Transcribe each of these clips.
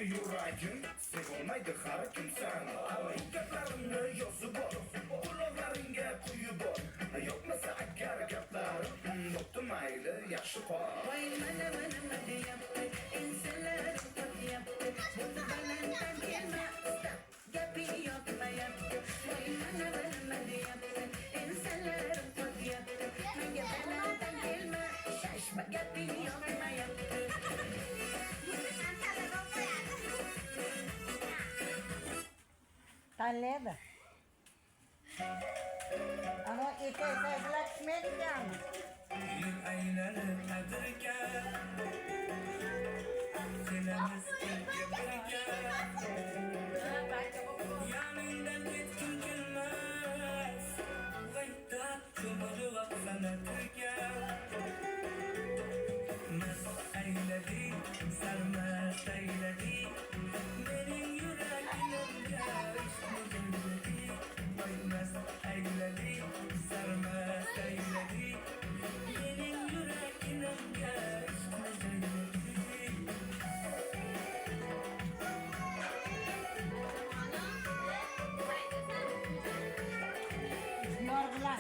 yuragim sevilmaydi har kim sen gaplarimni yozib bor quloqlaringga quyib bor yo'qmasa agar gaplarim bo'pti mayli yaxshi qol voy mana deyapti insanlar qo'yapti bunda balanddan kelmasda gapi yoqmayapti voy mana deyapti insanlar qo'yapti menga balanddan kelma shashma gapi yoqmayapti. Tanledi. Ama etekler çmekcan. Yıl aylanıp kadırga Senemiz ilgi birga Yanından gitkin gelmez Gayda çumuru vaksana türga Mast eyledi, sarmast eyledi Benim yüreğimde işini gönderdi Vay mast eyledi, sarmast eyledi Benim yüreğimde işini gönderdi Norgular.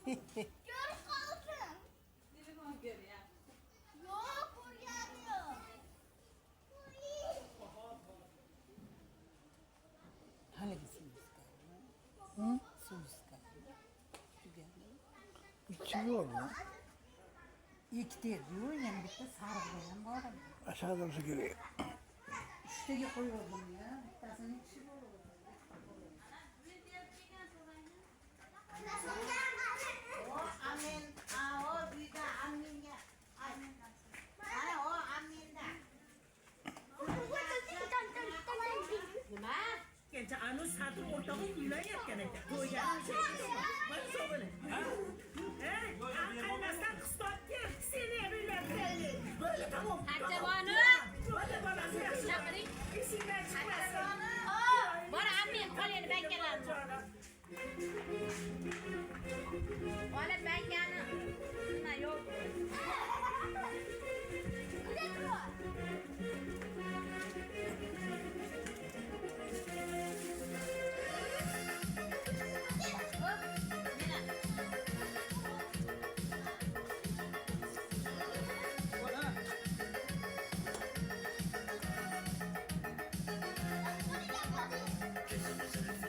Görüp kaldım. Yok buraya. Hani gitsin Hı? Suiska. İçiyor mu? İki diyor yani bitti sarı var. Aşağıdan su geliyor. Üstteki koyuyordum ya. Bittasını içi var. O amin. O bir de amin ya. Ana o amin de. Genç anu satu ortağı uyulayarken koyacağım şey. Bak sorun. Kalmazsan kıstat gel. Seni evlendirelim. Böyle tamam. Acabanu. Böyle bana söylesin. Sabri. İsimler çıkmasın. Bora amin kalian ben gelen. Oleh ben yana. Nah yok.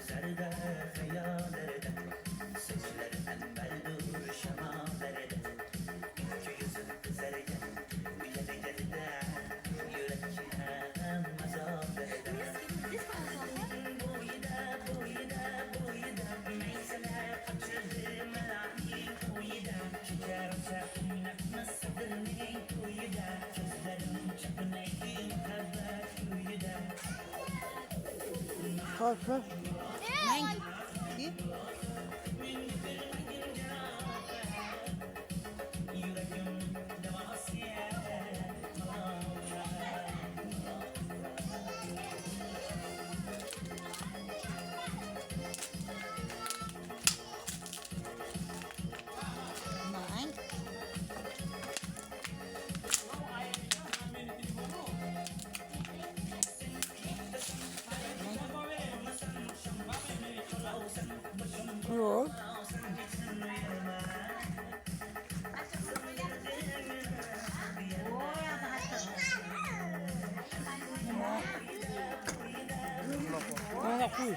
Zerde hayallerde Seçiler enbeldur şemalerde İki yüzün kızarken Üyede geride Yürekçine mazaferde Buyda Meyseler kaçırdı melahi Buyda Şeker çakmak nasıdırni Buyda Gözlerim çakınaydı Kavak buyda Kaç kaç? Yok. Bana koy.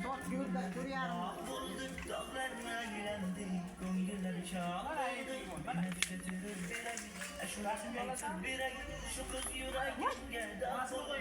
Çok yurda duruyorum. Bulduk dağlarına aylandı, koyunları çağırdı. Yine de götürür bir ay, şu ayıp bir ay, şu kız yüreğimde dağıldı.